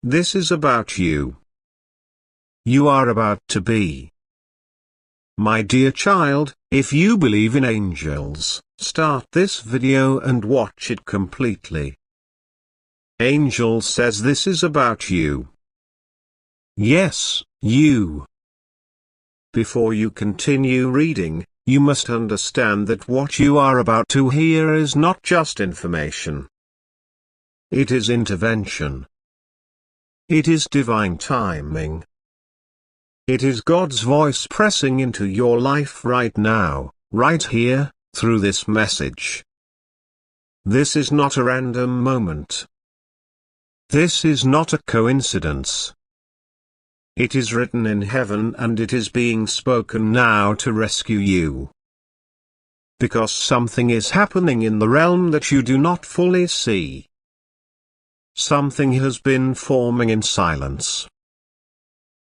This is about you. You are about to be. My dear child, if you believe in angels, start this video and watch it completely. Angel says this is about you. Yes, you. Before you continue reading, you must understand that what you are about to hear is not just information. It is intervention. It is divine timing. It is God's voice pressing into your life right now, right here, through this message. This is not a random moment. This is not a coincidence. It is written in heaven and it is being spoken now to rescue you. Because something is happening in the realm that you do not fully see. Something has been forming in silence.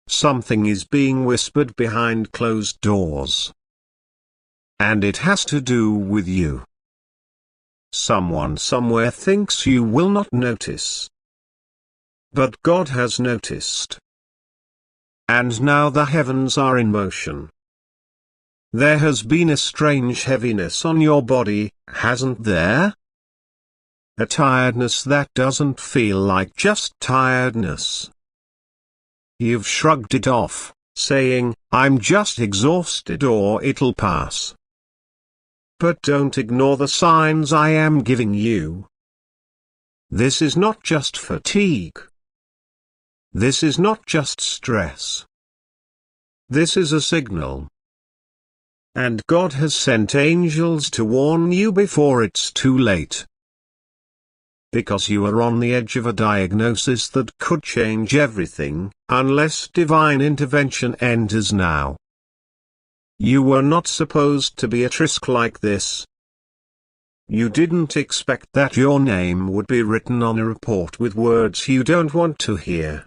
Something is being whispered behind closed doors. And it has to do with you. Someone somewhere thinks you will not notice. But God has noticed. And now the heavens are in motion. There has been a strange heaviness on your body, hasn't there? A tiredness that doesn't feel like just tiredness. You've shrugged it off, saying, I'm just exhausted or it'll pass. But don't ignore the signs I am giving you. This is not just fatigue. This is not just stress. This is a signal. And God has sent angels to warn you before it's too late. Because you are on the edge of a diagnosis that could change everything, unless divine intervention enters now. You were not supposed to be at risk like this. You didn't expect that your name would be written on a report with words you don't want to hear.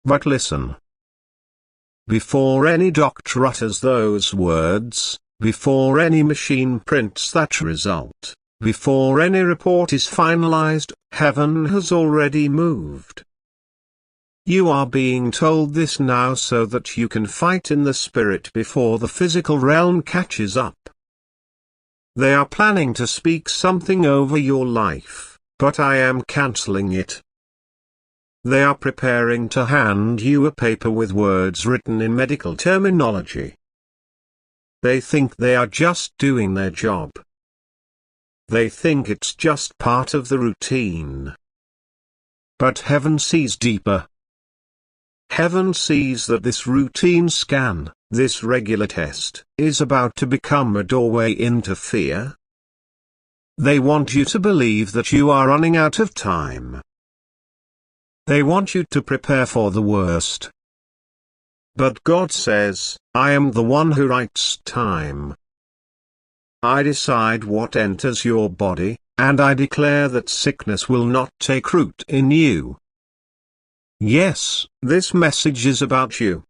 But listen. Before any doctor utters those words, before any machine prints that result, before any report is finalized, heaven has already moved. You are being told this now so that you can fight in the spirit before the physical realm catches up. They are planning to speak something over your life, but I am cancelling it. They are preparing to hand you a paper with words written in medical terminology. They think they are just doing their job. They think it's just part of the routine. But heaven sees deeper. Heaven sees that this routine scan, this regular test, is about to become a doorway into fear. They want you to believe that you are running out of time. They want you to prepare for the worst. But God says, I am the one who writes time. I decide what enters your body, and I declare that sickness will not take root in you. Yes, this message is about you.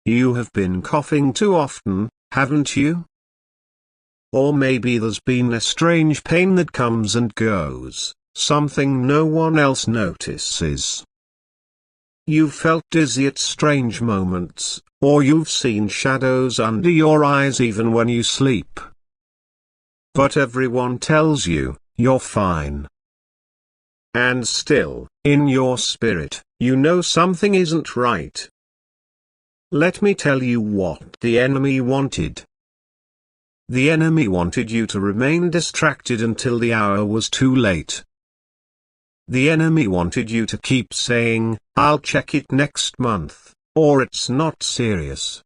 You have been coughing too often, haven't you? Or maybe there's been a strange pain that comes and goes. Something no one else notices. You've felt dizzy at strange moments, or you've seen shadows under your eyes even when you sleep. But everyone tells you, you're fine. And still, in your spirit, you know something isn't right. Let me tell you what the enemy wanted. The enemy wanted you to remain distracted until the hour was too late. The enemy wanted you to keep saying, I'll check it next month, or it's not serious.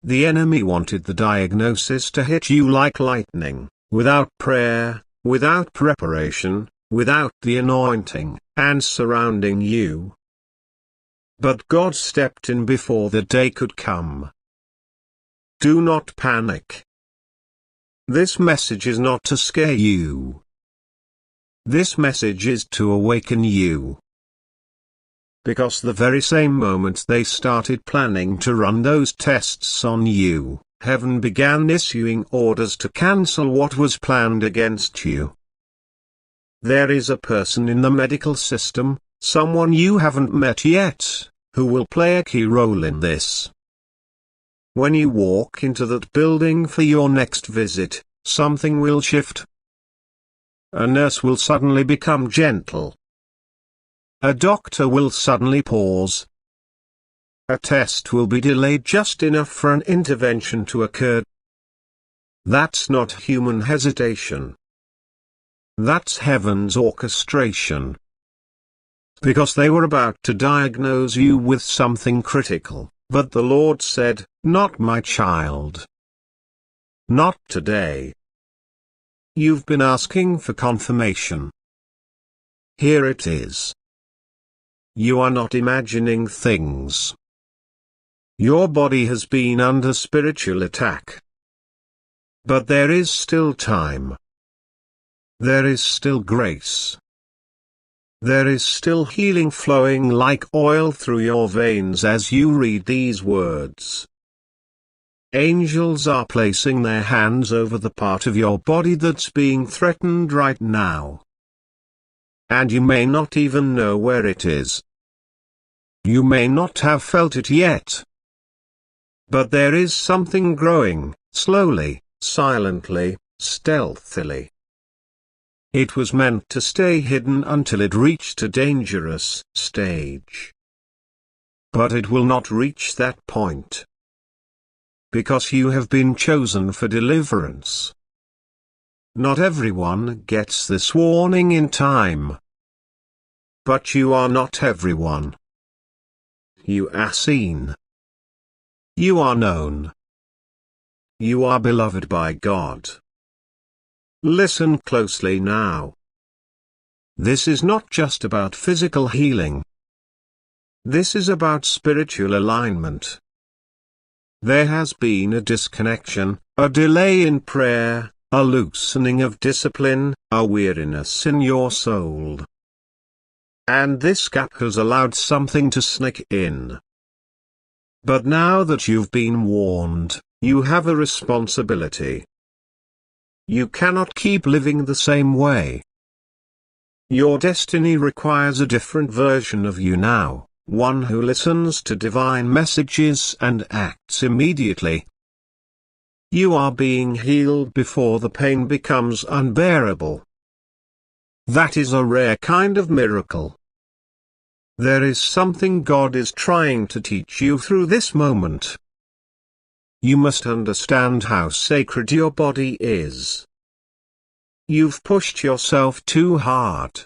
The enemy wanted the diagnosis to hit you like lightning, without prayer, without preparation, without the anointing, and surrounding you. But God stepped in before the day could come. Do not panic. This message is not to scare you. This message is to awaken you. Because the very same moment they started planning to run those tests on you, heaven began issuing orders to cancel what was planned against you. There is a person in the medical system, someone you haven't met yet, who will play a key role in this. When you walk into that building for your next visit, something will shift. A nurse will suddenly become gentle. A doctor will suddenly pause. A test will be delayed just enough for an intervention to occur. That's not human hesitation. That's heaven's orchestration. Because they were about to diagnose you with something critical, but the Lord said, "Not my child. Not today." You've been asking for confirmation. Here it is. You are not imagining things. Your body has been under spiritual attack. But there is still time. There is still grace. There is still healing flowing like oil through your veins as you read these words. Angels are placing their hands over the part of your body that's being threatened right now. And you may not even know where it is. You may not have felt it yet. But there is something growing, slowly, silently, stealthily. It was meant to stay hidden until it reached a dangerous stage. But it will not reach that point. Because you have been chosen for deliverance. Not everyone gets this warning in time. But you are not everyone. You are seen. You are known. You are beloved by God. Listen closely now. This is not just about physical healing. This is about spiritual alignment. There has been a disconnection, a delay in prayer, a loosening of discipline, a weariness in your soul. And this gap has allowed something to sneak in. But now that you've been warned, you have a responsibility. You cannot keep living the same way. Your destiny requires a different version of you now, one who listens to divine messages and acts immediately. You are being healed before the pain becomes unbearable. That is a rare kind of miracle. There is something God is trying to teach you through this moment. You must understand how sacred your body is. You've pushed yourself too hard.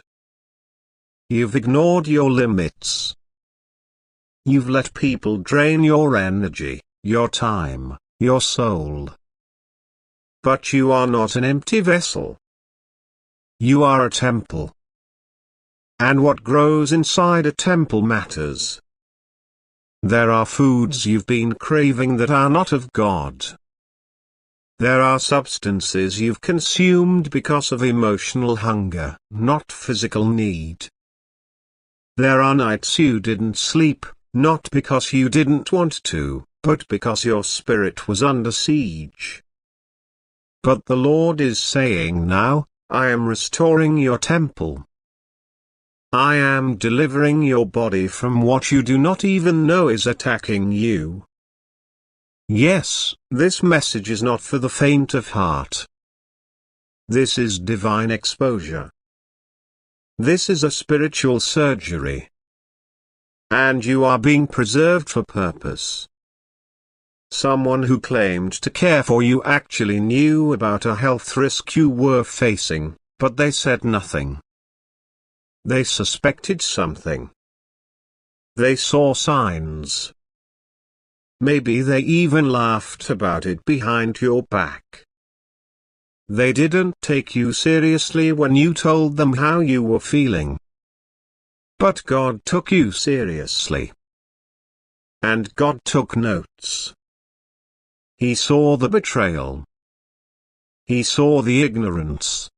You've ignored your limits. You've let people drain your energy, your time, your soul. But you are not an empty vessel. You are a temple. And what grows inside a temple matters. There are foods you've been craving that are not of God. There are substances you've consumed because of emotional hunger, not physical need. There are nights you didn't sleep, not because you didn't want to, but because your spirit was under siege. But the Lord is saying now, I am restoring your temple. I am delivering your body from what you do not even know is attacking you. Yes, this message is not for the faint of heart. This is divine exposure. This is a spiritual surgery. And you are being preserved for purpose. Someone who claimed to care for you actually knew about a health risk you were facing, but they said nothing. They suspected something. They saw signs. Maybe they even laughed about it behind your back. They didn't take you seriously when you told them how you were feeling. But God took you seriously. And God took notes. He saw the betrayal. He saw the ignorance.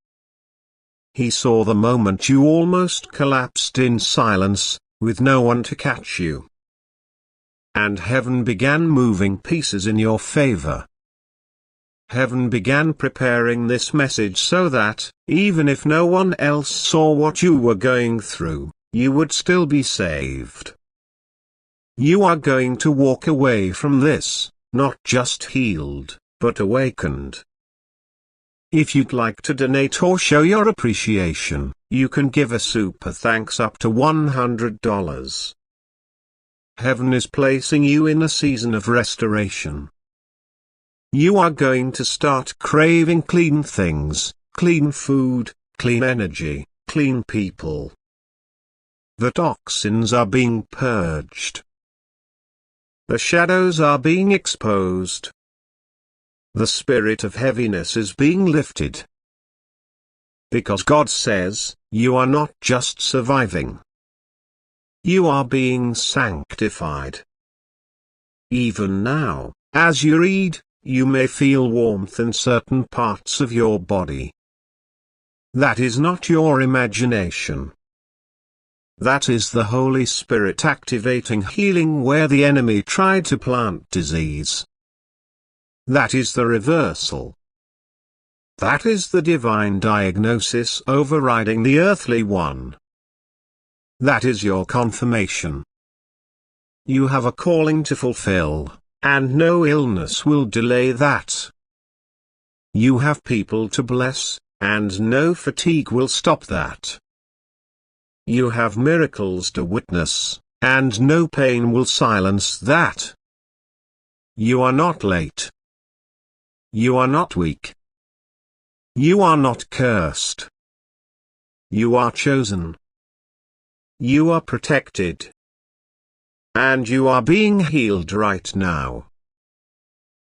He saw the moment you almost collapsed in silence, with no one to catch you. And heaven began moving pieces in your favor. Heaven began preparing this message so that, even if no one else saw what you were going through, you would still be saved. You are going to walk away from this, not just healed, but awakened. If you'd like to donate or show your appreciation, you can give a super thanks up to $100. Heaven is placing you in a season of restoration. You are going to start craving clean things, clean food, clean energy, clean people. The toxins are being purged. The shadows are being exposed. The spirit of heaviness is being lifted. Because God says, you are not just surviving. You are being sanctified. Even now, as you read, you may feel warmth in certain parts of your body. That is not your imagination. That is the Holy Spirit activating healing where the enemy tried to plant disease. That is the reversal. That is the divine diagnosis overriding the earthly one. That is your confirmation. You have a calling to fulfill, and no illness will delay that. You have people to bless, and no fatigue will stop that. You have miracles to witness, and no pain will silence that. You are not late. You are not weak. You are not cursed. You are chosen. You are protected. And you are being healed right now.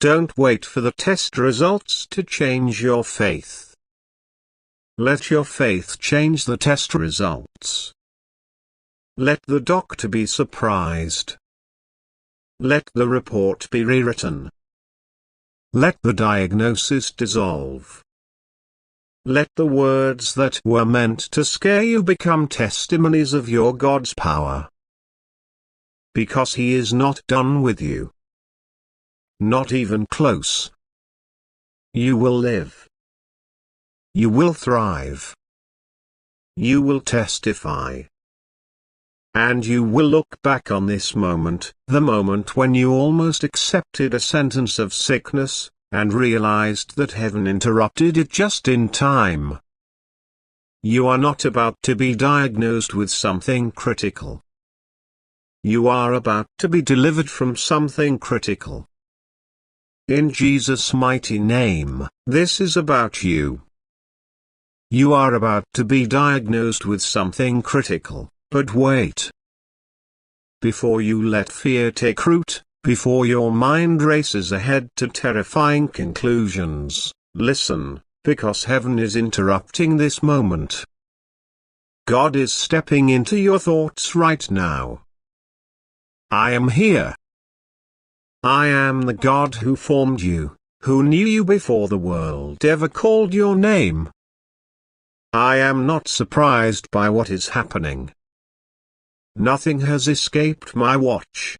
Don't wait for the test results to change your faith. Let your faith change the test results. Let the doctor be surprised. Let the report be rewritten. Let the diagnosis dissolve. Let the words that were meant to scare you become testimonies of your God's power. Because He is not done with you. Not even close. You will live. You will thrive. You will testify. And you will look back on this moment, the moment when you almost accepted a sentence of sickness, and realized that heaven interrupted it just in time. You are not about to be diagnosed with something critical. You are about to be delivered from something critical. In Jesus' mighty name, this is about you. You are about to be diagnosed with something critical, but wait. Before you let fear take root, before your mind races ahead to terrifying conclusions, listen, because heaven is interrupting this moment. God is stepping into your thoughts right now. I am here. I am the God who formed you, who knew you before the world ever called your name. I am not surprised by what is happening. Nothing has escaped my watch.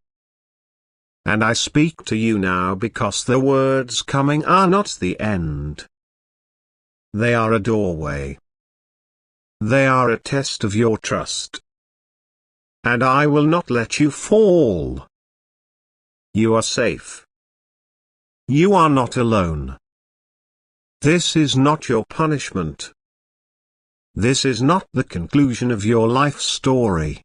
And I speak to you now because the words coming are not the end. They are a doorway. They are a test of your trust. And I will not let you fall. You are safe. You are not alone. This is not your punishment. This is not the conclusion of your life story.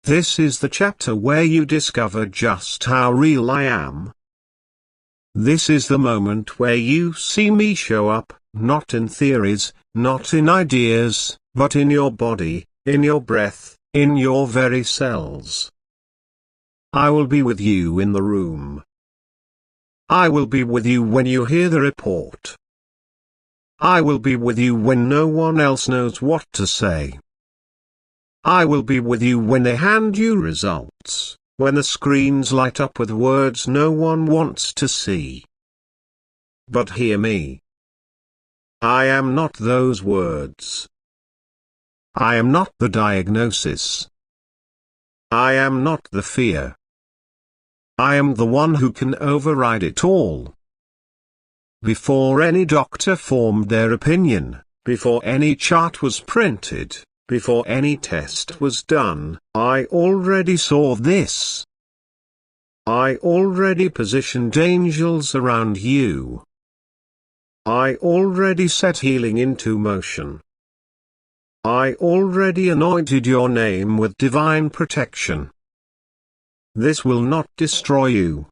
This is the chapter where you discover just how real I am. This is the moment where you see me show up, not in theories, not in ideas, but in your body, in your breath, in your very cells. I will be with you in the room. I will be with you when you hear the report. I will be with you when no one else knows what to say. I will be with you when they hand you results, when the screens light up with words no one wants to see. But hear me. I am not those words. I am not the diagnosis. I am not the fear. I am the one who can override it all. Before any doctor formed their opinion, before any chart was printed, Before any test was done, I already saw this. I already positioned angels around you. I already set healing into motion. I already anointed your name with divine protection. This will not destroy you.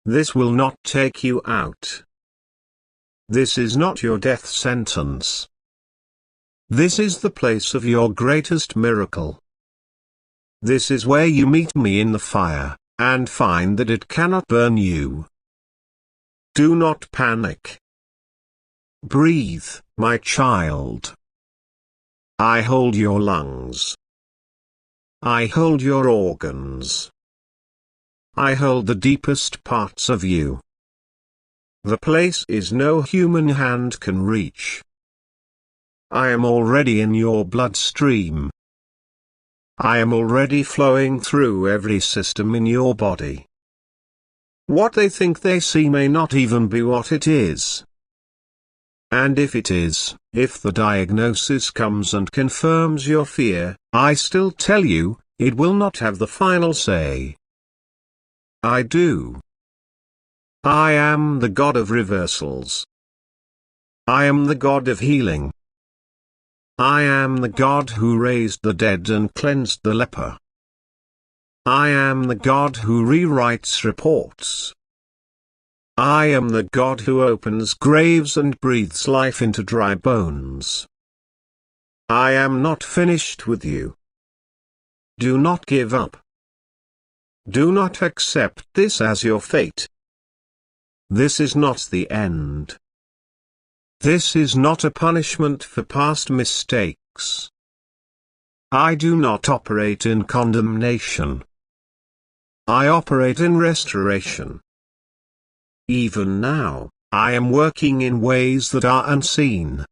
This will not take you out. This is not your death sentence. This is the place of your greatest miracle. This is where you meet me in the fire, and find that it cannot burn you. Do not panic. Breathe, my child. I hold your lungs. I hold your organs. I hold the deepest parts of you. The place is no human hand can reach. I am already in your bloodstream. I am already flowing through every system in your body. What they think they see may not even be what it is. And if it is, if the diagnosis comes and confirms your fear, I still tell you, it will not have the final say. I do. I am the God of reversals. I am the God of healing. I am the God who raised the dead and cleansed the leper. I am the God who rewrites reports. I am the God who opens graves and breathes life into dry bones. I am not finished with you. Do not give up. Do not accept this as your fate. This is not the end. This is not a punishment for past mistakes. I do not operate in condemnation. I operate in restoration. Even now, I am working in ways that are unseen.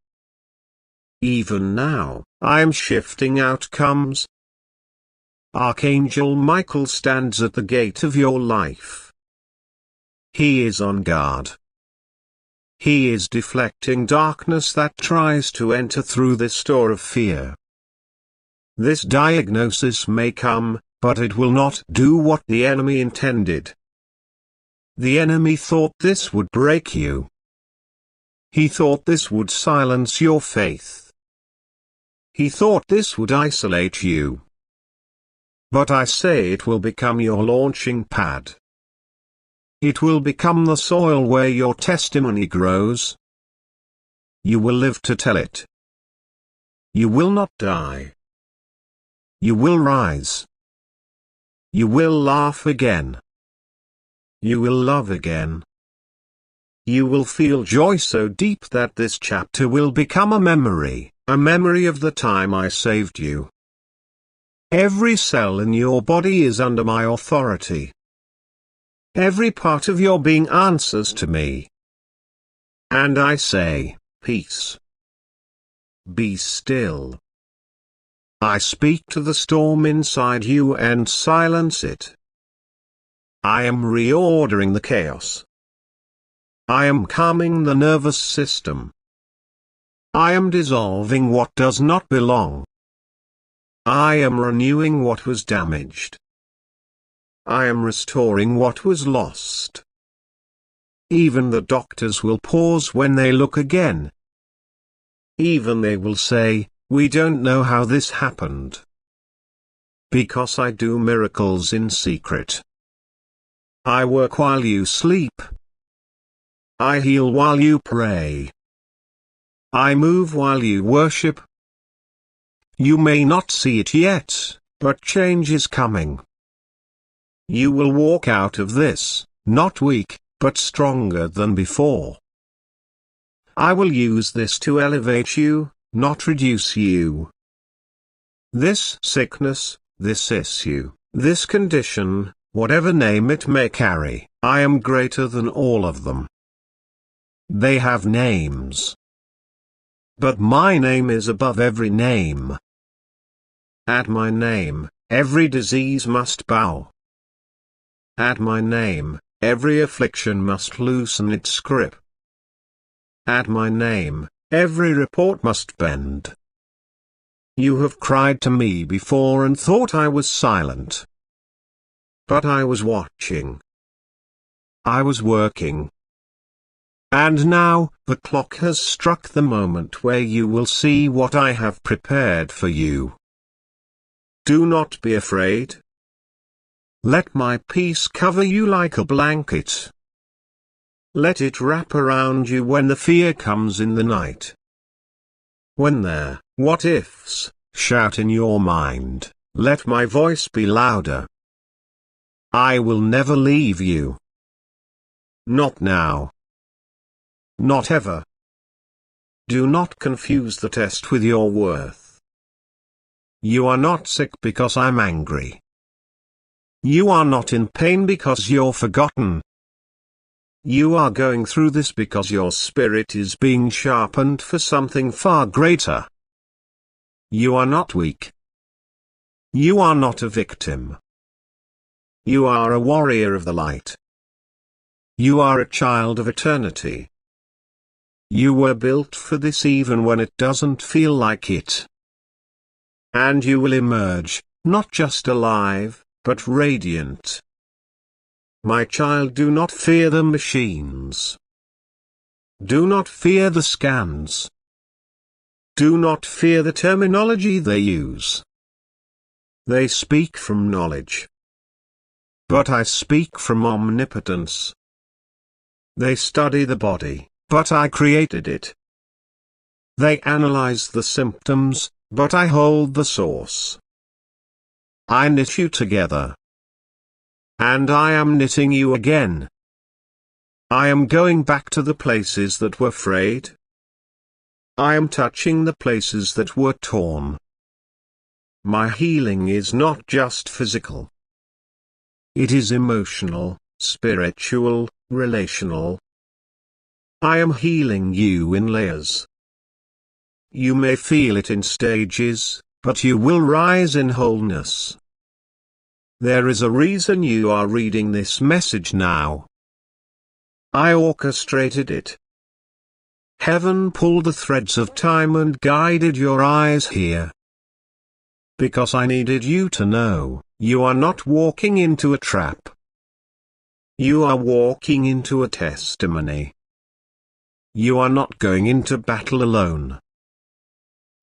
Even now, I am shifting outcomes. Archangel Michael stands at the gate of your life. He is on guard. He is deflecting darkness that tries to enter through this door of fear. This diagnosis may come, but it will not do what the enemy intended. The enemy thought this would break you. He thought this would silence your faith. He thought this would isolate you. But I say it will become your launching pad. It will become the soil where your testimony grows. You will live to tell it. You will not die. You will rise. You will laugh again. You will love again. You will feel joy so deep that this chapter will become a memory of the time I saved you. Every cell in your body is under my authority. Every part of your being answers to me. And I say, peace. Be still. I speak to the storm inside you and silence it. I am reordering the chaos. I am calming the nervous system. I am dissolving what does not belong. I am renewing what was damaged. I am restoring what was lost. Even the doctors will pause when they look again. Even they will say, we don't know how this happened. Because I do miracles in secret. I work while you sleep. I heal while you pray. I move while you worship. You may not see it yet, but change is coming. You will walk out of this, not weak, but stronger than before. I will use this to elevate you, not reduce you. This sickness, this issue, this condition, whatever name it may carry, I am greater than all of them. They have names. But my name is above every name. At my name, every disease must bow. At my name, every affliction must loosen its grip. At my name, every report must bend. You have cried to me before and thought I was silent. But I was watching. I was working. And now, the clock has struck the moment where you will see what I have prepared for you. Do not be afraid. Let my peace cover you like a blanket. Let it wrap around you when the fear comes in the night. When there, what ifs, shout in your mind, let my voice be louder. I will never leave you. Not now. Not ever. Do not confuse the test with your worth. You are not sick because I'm angry. You are not in pain because you're forgotten. You are going through this because your spirit is being sharpened for something far greater. You are not weak. You are not a victim. You are a warrior of the light. You are a child of eternity. You were built for this even when it doesn't feel like it. And you will emerge, not just alive, but radiant. My child, do not fear the machines. Do not fear the scans. Do not fear the terminology they use. They speak from knowledge. But I speak from omnipotence. They study the body, but I created it. They analyze the symptoms, but I hold the source. I knit you together. And I am knitting you again. I am going back to the places that were frayed. I am touching the places that were torn. My healing is not just physical. It is emotional, spiritual, relational. I am healing you in layers. You may feel it in stages, but you will rise in wholeness. There is a reason you are reading this message now. I orchestrated it. Heaven pulled the threads of time and guided your eyes here. Because I needed you to know, you are not walking into a trap. You are walking into a testimony. You are not going into battle alone.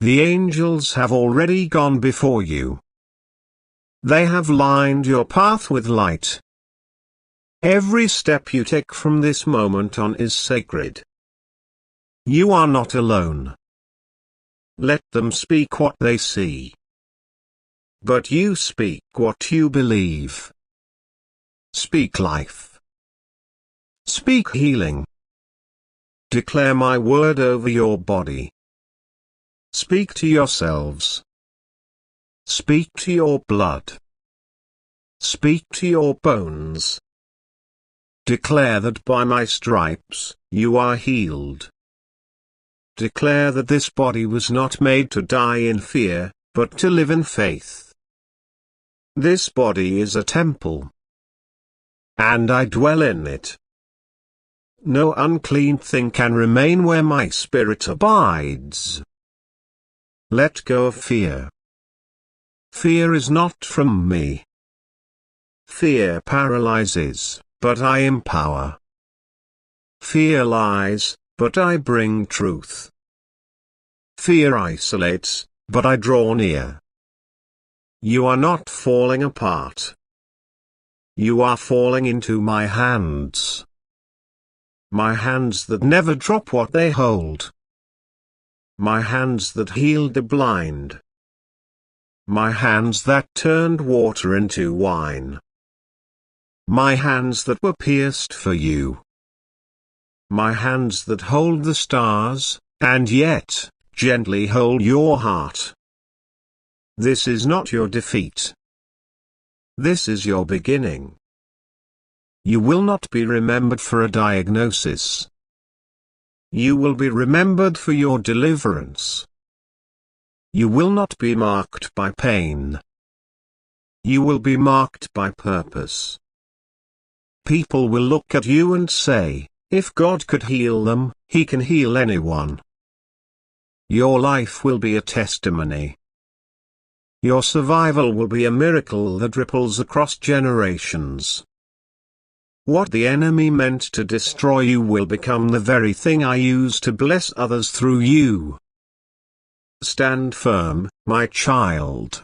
The angels have already gone before you. They have lined your path with light. Every step you take from this moment on is sacred. You are not alone. Let them speak what they see. But you speak what you believe. Speak life. Speak healing. Declare my word over your body. Speak to yourselves. Speak to your blood. Speak to your bones. Declare that by my stripes, you are healed. Declare that this body was not made to die in fear, but to live in faith. This body is a temple. And I dwell in it. No unclean thing can remain where my spirit abides. Let go of fear. Fear is not from me. Fear paralyzes, but I empower. Fear lies, but I bring truth. Fear isolates, but I draw near. You are not falling apart. You are falling into my hands. My hands that never drop what they hold. My hands that healed the blind. My hands that turned water into wine. My hands that were pierced for you. My hands that hold the stars, and yet, gently hold your heart. This is not your defeat. This is your beginning. You will not be remembered for a diagnosis. You will be remembered for your deliverance. You will not be marked by pain. You will be marked by purpose. People will look at you and say, if God could heal them, He can heal anyone. Your life will be a testimony. Your survival will be a miracle that ripples across generations. What the enemy meant to destroy you will become the very thing I use to bless others through you. Stand firm, my child.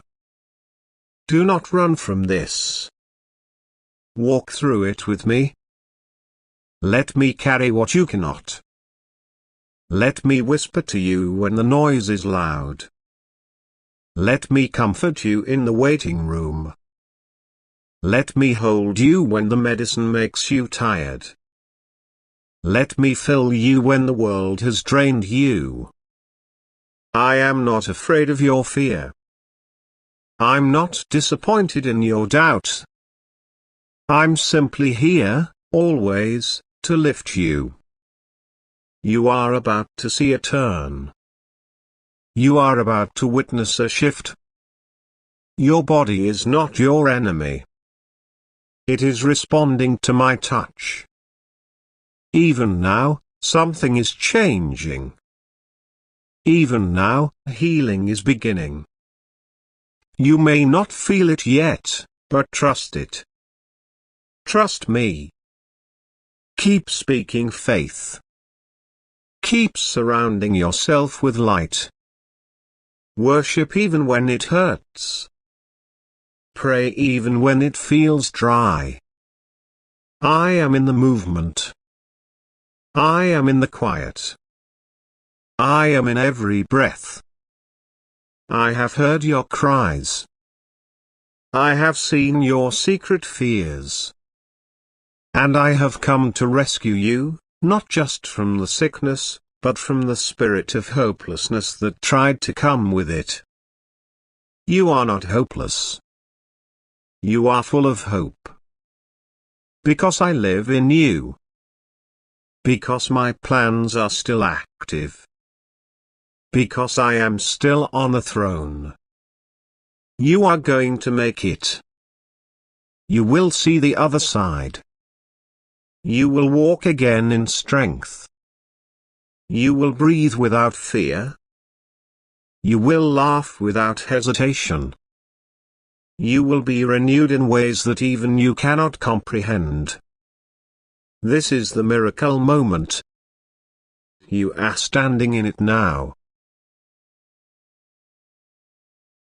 Do not run from this. Walk through it with me. Let me carry what you cannot. Let me whisper to you when the noise is loud. Let me comfort you in the waiting room. Let me hold you when the medicine makes you tired. Let me fill you when the world has drained you. I am not afraid of your fear. I'm not disappointed in your doubt. I'm simply here, always, to lift you. You are about to see a turn. You are about to witness a shift. Your body is not your enemy. It is responding to my touch. Even now, something is changing. Even now, healing is beginning. You may not feel it yet, but trust it. Trust me. Keep speaking faith. Keep surrounding yourself with light. Worship even when it hurts. Pray even when it feels dry. I am in the movement. I am in the quiet. I am in every breath. I have heard your cries. I have seen your secret fears. And I have come to rescue you, not just from the sickness, but from the spirit of hopelessness that tried to come with it. You are not hopeless. You are full of hope. Because I live in you. Because my plans are still active. Because I am still on the throne. You are going to make it. You will see the other side. You will walk again in strength. You will breathe without fear. You will laugh without hesitation. You will be renewed in ways that even you cannot comprehend. This is the miracle moment. You are standing in it now.